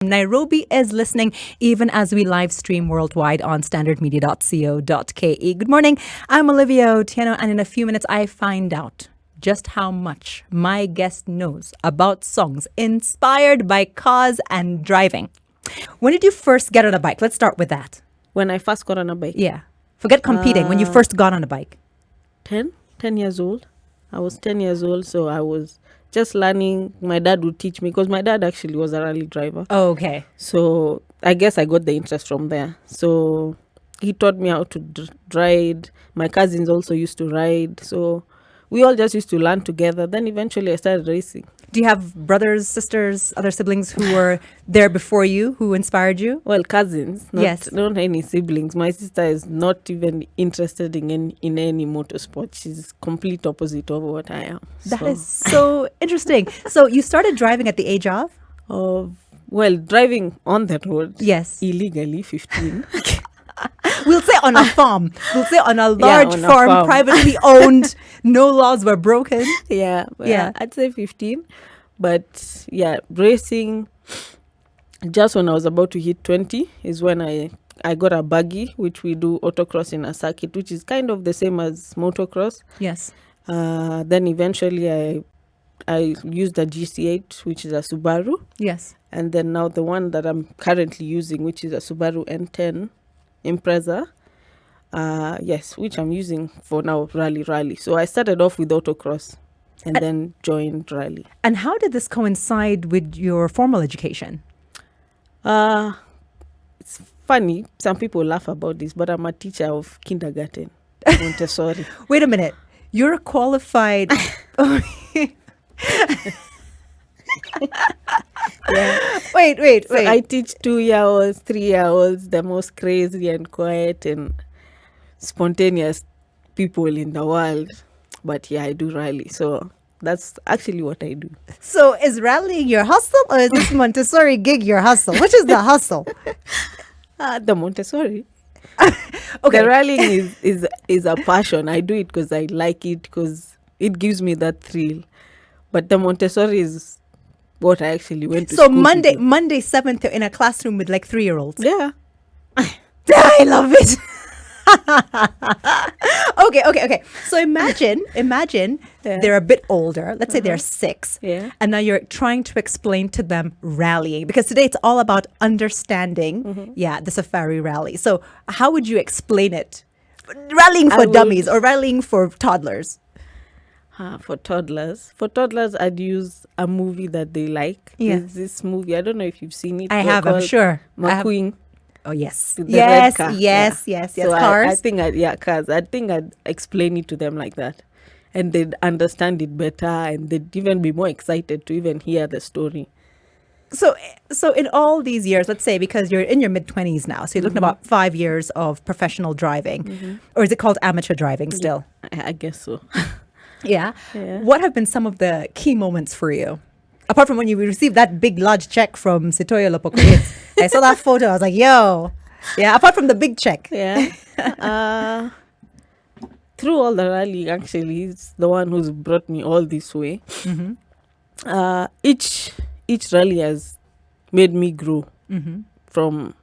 Nairobi is listening even as we live stream worldwide on standardmedia.co.ke. Good morning. I'm Olivia Otieno, and in a few minutes I find out just how much my guest knows about songs inspired by cars and driving. When did you first get on a bike? Let's start with that. When I first got on a bike? Yeah. Forget competing. When you first got on a bike? 10 years old. I was 10 years old, so I was just learning. My dad would teach me because my dad actually was a rally driver. Oh, okay. So I guess I got the interest from there. So he taught me how to ride. My cousins also used to ride. So we all just used to learn together. Then eventually I started racing. Do you have brothers, sisters, other siblings who were there before you, who inspired you? Well, cousins, Yes. not any siblings. My sister is not even interested in any motorsport. She's complete opposite of what I am. That is so interesting. So you started driving at the age of? Well, driving on the road. Yes. Illegally, 15. We'll say on a farm. We'll say on a large on a farm, farm. privately owned. No laws were broken. Yeah. Yeah. I'd say 15. But yeah, racing, just when I was about to hit 20 is when I got a buggy, which we do autocross in a circuit, which is kind of the same as motocross. Yes. Then eventually I used a GC8, which is a Subaru. Yes. And then now the one that I'm currently using, which is a Subaru N10 Impreza, yes, which I'm using for now, rally. So I started off with autocross and then joined rally. And how did this coincide with your formal education? It's funny, some people laugh about this, but I'm a teacher of kindergarten, Montessori. Wait a minute. You're a qualified... Yeah. Wait. So I teach 2-year-olds, 3-year-olds, the most crazy and quiet and spontaneous people in the world. But yeah, I do rally. So that's actually what I do. So is rallying your hustle or is this Montessori gig your hustle? Which is the hustle? The Montessori. Okay. The rallying is a passion. I do it because I like it, because it gives me that thrill. But the Montessori is what I actually went to So school to do. Monday 7th in a classroom with like 3-year-olds. Yeah. I love it. Okay. So imagine Yeah. they're a bit older. Let's say they're 6. Yeah. And now you're trying to explain to them rallying, because today it's all about understanding, the safari rally. So how would you explain it? Rallying for dummies or rallying for toddlers? For toddlers, I'd use a movie that they like. Yeah. There's this movie, I don't know if you've seen it. I have, I'm sure. McQueen. Oh, yes. With the red car. Yes. So Cars. I think cars. I think I'd explain it to them like that, and they'd understand it better, and they'd even be more excited to even hear the story. So in all these years, let's say, because you're in your mid-20s now, so you're looking about 5 years of professional driving, or is it called amateur driving still? I guess so. Yeah. Yeah. What have been some of the key moments for you? Apart from when you received that big, large check from Sitoyo Lopokoyets. I saw that photo. I was like, yo. Yeah, apart from the big check. Yeah. Through all the rally, actually, he's the one who's brought me all this way. Each rally has made me grow from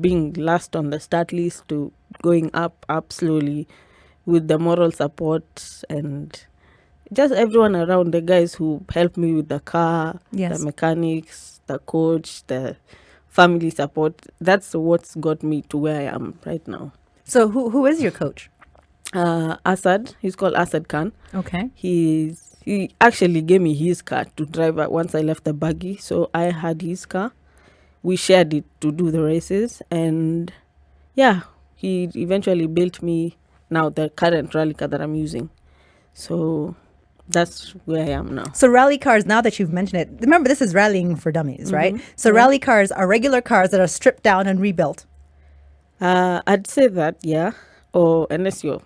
being last on the start list to going up slowly with the moral support and just everyone around, the guys who helped me with the car, Yes. the mechanics, the coach, the family support. That's what's got me to where I am right now. So who is your coach? Asad, he's called Asad Khan. Okay. He actually gave me his car to drive once I left the buggy. So I had his car. We shared it to do the races. And yeah, he eventually built me now the current rally car that I'm using. So that's where I am now. So rally cars, now that you've mentioned it, remember this is rallying for dummies, right? So rally cars are regular cars that are stripped down and rebuilt. I'd say that, yeah. Or unless you're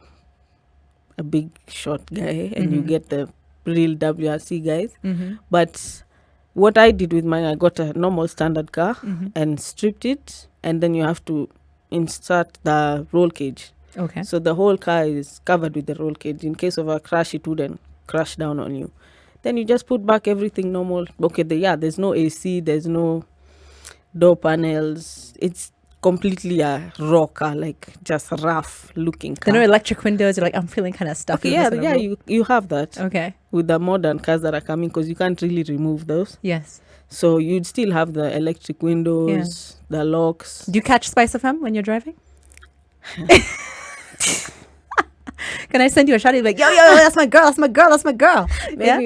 a big short guy and you get the real WRC guys. But what I did with mine, I got a normal standard car and stripped it, and then you have to insert the roll cage. Okay. So the whole car is covered with the roll cage. In case of a crash, it wouldn't crash down on you. Then you just put back everything normal. Okay, there's no AC, there's no door panels. It's completely a raw car, like just rough looking car. Electric windows. You're like, I'm feeling kind of stuffy. Okay, you have that. Okay. With the modern cars that are coming, because you can't really remove those. Yes. So you'd still have the electric windows, the locks. Do you catch SpiceFM when you're driving? Can I send you a shot? You're like, yo, that's my girl, that's my girl, that's my girl. Yeah?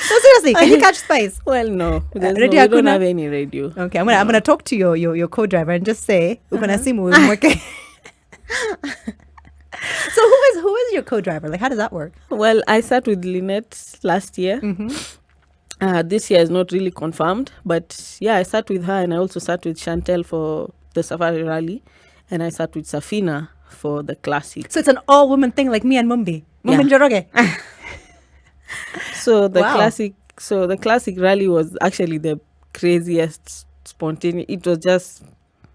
No, seriously, can you catch Spice? Well, no. We Radio don't hakuna? have any radio. Okay, I'm gonna talk to your co-driver and just say, okay. So who is your co-driver? Like, how does that work? Well, I sat with Lynette last year. This year is not really confirmed, but yeah, I sat with her, and I also sat with Chantel for the Safari Rally, and I sat with Safina for the Classic. So it's an all-woman thing, like me and Mumbi. Mumbi Njoroge. So the Classic Rally was actually the craziest, spontaneous. It was just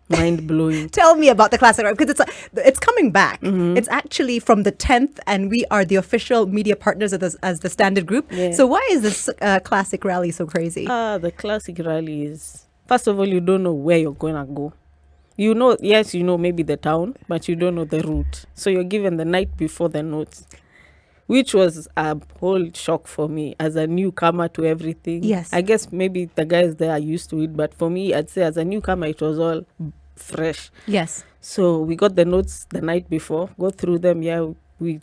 mind-blowing. Tell me about the Classic Rally, because it's coming back. It's actually from the 10th, and we are the official media partners of as the Standard Group. Yeah. So why is this Classic Rally so crazy? The Classic Rally is, first of all, you don't know where you're going to go. You know, yes, you know maybe the town, but you don't know the route. So you're given the night before the notes, which was a whole shock for me as a newcomer to everything. Yes. I guess maybe the guys there are used to it, but for me, I'd say as a newcomer, it was all fresh. Yes. So we got the notes the night before, go through them. Yeah, we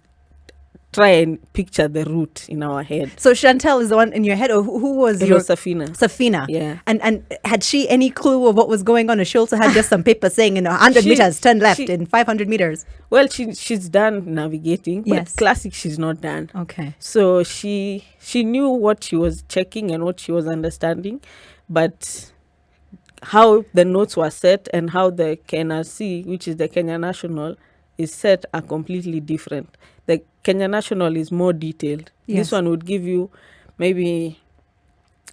try and picture the route in our head. So Chantel is the one in your head, or who was It your... was Safina. Safina. Yeah. And had she any clue of what was going on? Or she also had just some paper saying in 100 meters, turn left, in 500 meters? Well, she's done navigating, but Yes. Classic she's not done. Okay. So she knew what she was checking and what she was understanding, but how the notes were set and how the KNRC, which is the Kenya National, is set are completely different. The Kenya National is more detailed. Yes. This one would give you maybe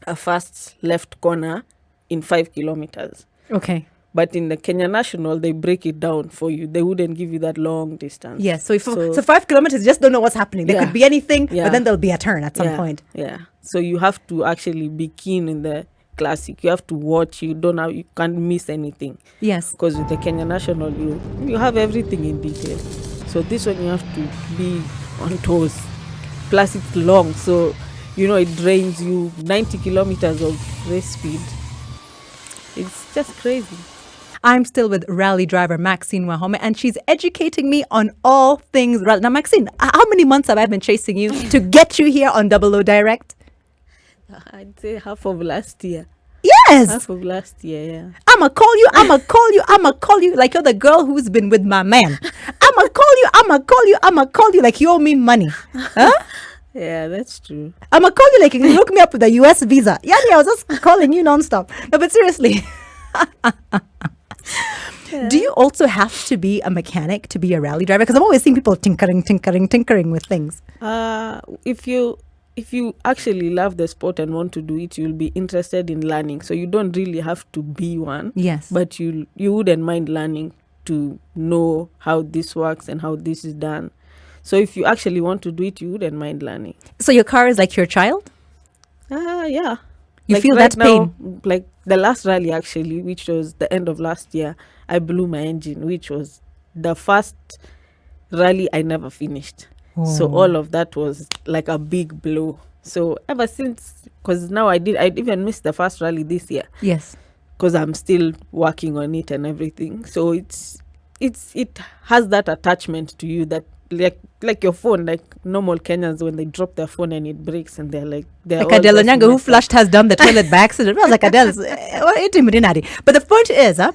a fast left corner in 5 kilometers. Okay. But in the Kenya National, they break it down for you. They wouldn't give you that long distance. Yes. So 5 kilometers, you just don't know what's happening. There could be anything, Yeah. but then there'll be a turn at some point. Yeah. So you have to actually be keen in the Classic. You have to watch. You can't miss anything. Yes. Because with the Kenya National, you have everything in detail. So this one you have to be on toes. Plus it's long, so it drains you 90 kilometers of race speed. It's just crazy. I'm still with rally driver Maxine WAHOME, and she's educating me on all things rally. Now, Maxine, how many months have I been chasing you to get you here on Double O Direct? I'd say half of last year. Yes. Half of last year, yeah. I'ma call you like you're the girl who's been with my man. I'ma call you like you owe me money. Huh? Yeah, that's true. I'ma call you like you can hook me up with a US visa. Yeah, I was just calling you nonstop. No, but seriously. Yeah. Do you also have to be a mechanic to be a rally driver? Because I'm always seeing people tinkering with things. If you actually love the sport and want to do it, you'll be interested in learning. So you don't really have to be one. Yes. But you wouldn't mind learning to know how this works and how this is done. So if you actually want to do it, you wouldn't mind learning. So your car is like your child? Yeah. You Like feel right that now, pain? Like the last rally actually, which was the end of last year, I blew my engine, which was the first rally I never finished. So all of that was like a big blow. So ever since, because now I even missed the first rally this year. Yes. Because I'm still working on it and everything. So it has that attachment to you that like your phone, like normal Kenyans when they drop their phone and it breaks and they're like Adele Onyango, who flushed has done the toilet by accident. I was like, Adele, but the point is, have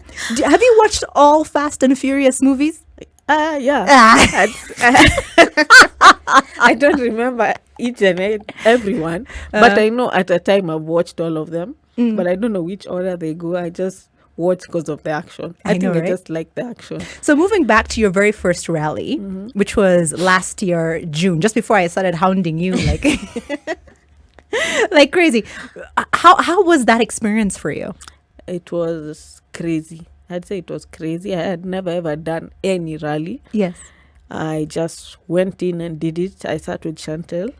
you watched all Fast and Furious movies? Yeah. I don't remember each and every one, but I know at a time I've watched all of them, but I don't know which order they go. I just watch because of the action. I think I just like the action. So moving back to your very first rally, which was last year, June, just before I started hounding you like like crazy. How was that experience for you? It was crazy. I'd say it was crazy. I had never ever done any rally. Yes. I just went in and did it. I sat with Chantel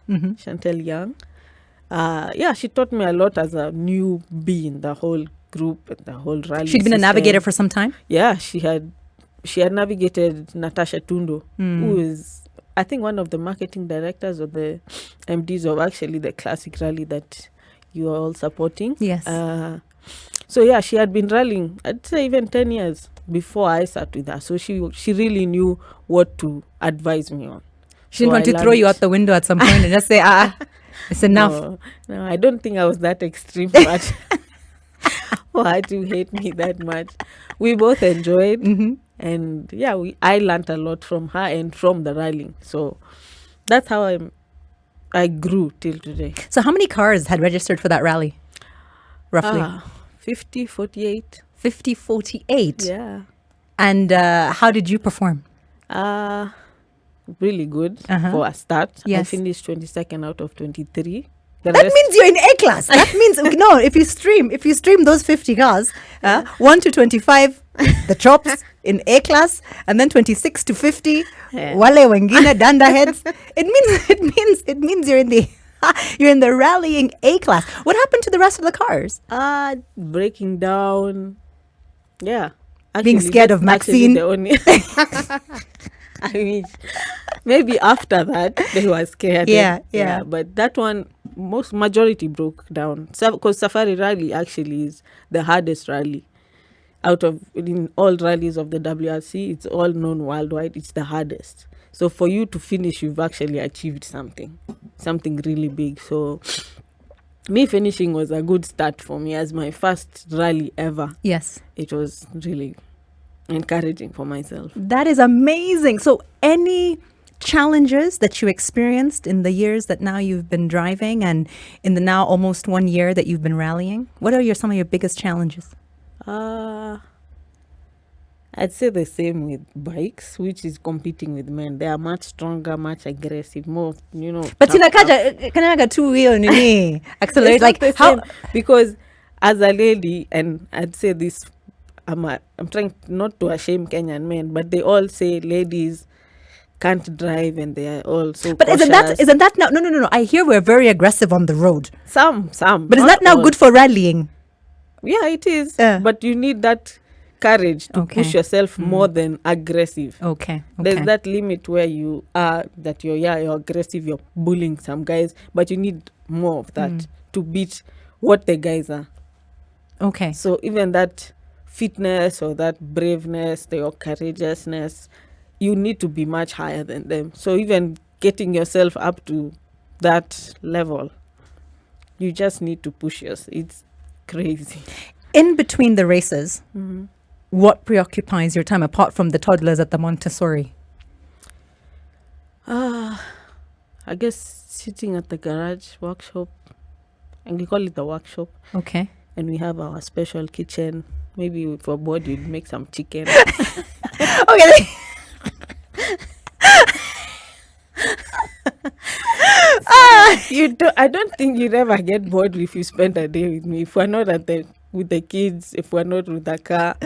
Young. Yeah, she taught me a lot as a newbie in the whole group and the whole rally. She'd been a system. navigator for some time? Yeah, she had navigated Natasha Tundo, who is, I think, one of the marketing directors or the MDs of actually the classic rally that you are all supporting. Yes. So yeah, she had been rallying, I'd say even 10 years before I sat with her. So she really knew what to advise me on. She didn't want to throw you out the window at some point and just say, it's enough. No, I don't think I was that extreme, but why do you hate me that much? We both enjoyed, and yeah, I learned a lot from her and from the rallying. So that's how I grew till today. So how many cars had registered for that rally? Roughly? 50, 48. 50, 48? Yeah. And how did you perform? Really good for a start. Yes. I finished 22nd out of 23. That means you're in A class. That means no. If you stream those 50 cars, 1 to 25, the chops in A class, and then 26 to 50, wale wengine danda heads. It means you're in the you're in the rallying A class. What happened to the rest of the cars? Breaking down. Yeah. Being scared of Maxine. The only I mean, maybe after that they were scared. Yeah. But that one, majority broke down. So, because Safari Rally actually is the hardest rally out of in all rallies of the WRC. It's all known worldwide. It's the hardest. So for you to finish, you've actually achieved something really big. So me finishing was a good start for me as my first rally ever. Yes, it was really encouraging for myself. That is amazing. So any challenges that you experienced in the years that now you've been driving and in the now almost 1 year that you've been rallying? What are some of your biggest challenges? I'd say the same with bikes, which is competing with men. They are much stronger, much aggressive, more, But Kanaka two-wheel nini accelerate like how same, because as a lady, and I'd say this, I'm trying not to shame Kenyan men, but they all say ladies can't drive and they are all so But cautious. isn't that now? No. I hear we're very aggressive on the road. Some. But is that now all. good for rallying? Yeah, it is. But you need that courage to push yourself more than aggressive. Okay. There's that limit where you are that you're aggressive, you're bullying some guys, but you need more of that to beat what the guys are. Okay. So even that fitness or that braveness, your courageousness, you need to be much higher than them. So even getting yourself up to that level, you just need to push yourself. It's crazy. In between the races, what preoccupies your time apart from the toddlers at the Montessori? I guess sitting at the garage workshop, and we call it the workshop. Okay. And we have our special kitchen. Maybe if we're bored, we'd make some chicken. Okay. I don't think you'd ever get bored if you spend a day with me. If we're not with the kids, if we're not with the car,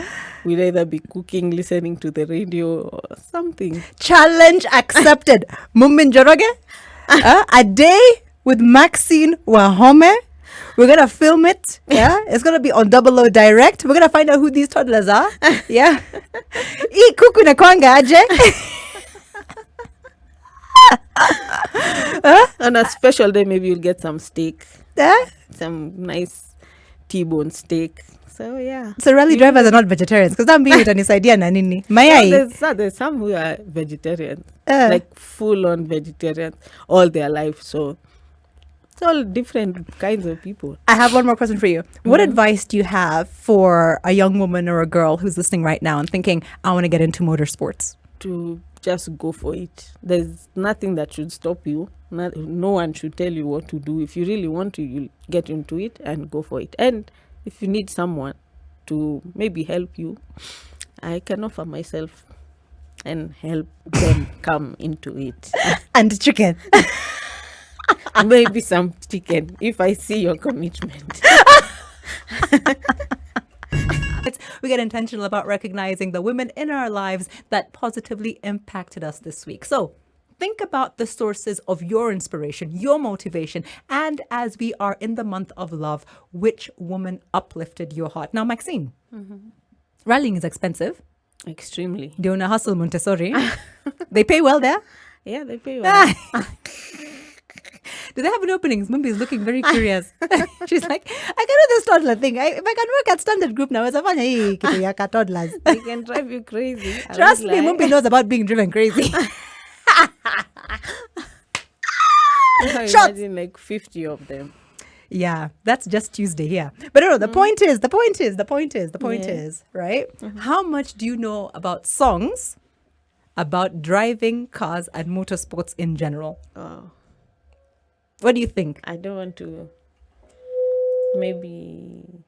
we'd either be cooking, listening to the radio or something. Challenge accepted. Mumin Joroge, a day with Maxine WAHOME. We're going to film it. Yeah. It's going to be on 00 Direct. We're going to find out who these toddlers are. Yeah. Eat kuku na kwanga aje. On a special day, maybe you'll get some steak. Some nice T-bone steak. So, yeah. So rally drivers are not vegetarians because I'm being utanisaidia na nini. Mayai. There's some who are vegetarians. Like full-on vegetarians all their life. So it's all different kinds of people. I have one more question for you. What advice do you have for a young woman or a girl who's listening right now and thinking, I want to get into motorsports? To just go for it. There's nothing that should stop you. No one should tell you what to do. If you really want to, you'll get into it and go for it. And if you need someone to maybe help you, I can offer myself and help them come into it. And chicken. Maybe some chicken if I see your commitment. We get intentional about recognizing the women in our lives that positively impacted us this week. So think about the sources of your inspiration, your motivation, and as we are in the month of love, which woman uplifted your heart? Now, Maxine, rallying is expensive. Extremely. Do you know hustle Montessori? They pay well there? Yeah, they pay well. Do they have an openings? Mumbi is looking very curious. She's like, I can do this toddler thing. If I can work at Standard Group now, it's a fun. Hey, toddlers. They can drive you crazy. Trust me, Mumbi knows about being driven crazy. Imagine like 50 of them. Yeah, that's just Tuesday here. But no, the point is, right? How much do you know about songs, about driving cars and motorsports in general? Oh, What do you think? I don't want to. Maybe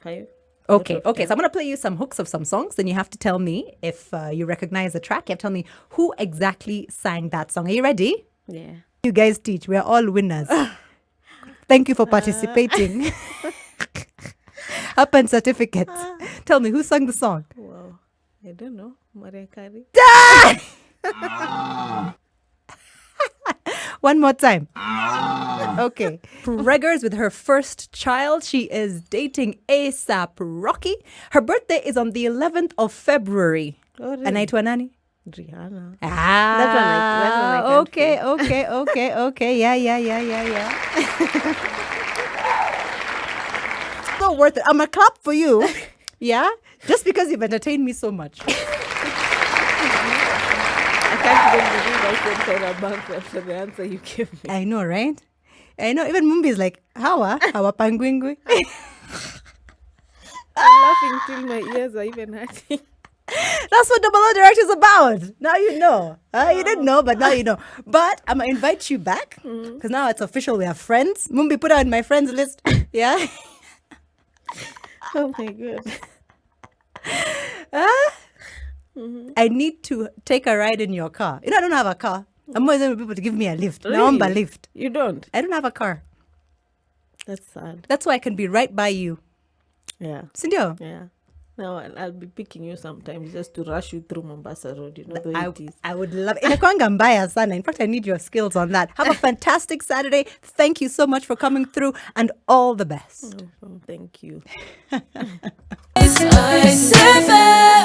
5. Okay. So I'm going to play you some hooks of some songs. Then you have to tell me if you recognize the track. You have to tell me who exactly sang that song. Are you ready? Yeah. You guys teach. We are all winners. Thank you for participating. Up and certificates. Tell me, who sang the song? Wow. I don't know. Mariah Carey. One more time. Okay. Preggers with her first child. She is dating ASAP Rocky. Her birthday is on the 11th of February. Oh, really? Anaitwa nani? Rihanna. Ah, That one I can't okay. Yeah. So worth it. I'm a clap for you. Yeah? Just because you've entertained me so much. I can't even believe I said Tyra Banks after the answer you gave me. I know, right? I know. Even Mumbi is like, Hawa pangwingwi. I'm laughing till my ears are even hurting. That's what Double O Direct is about. Now you know. You didn't know, but now you know. But I'm going to invite you back because now it's official. We are friends. Mumbi put her on my friends list. Yeah. Oh my God. I need to take a ride in your car. You know, I don't have a car. I'm more than people to give me a lift. Really? Naomba lift. You don't? I don't have a car. That's sad. That's why I can be right by you. Yeah. Sindio? Yeah. Now I'll be picking you sometimes just to rush you through Mombasa Road. You know the way it is. I would love it. Inakuanga mbaya sana. In fact, I need your skills on that. Have a fantastic Saturday. Thank you so much for coming through and all the best. Oh, thank you. SpiceFM.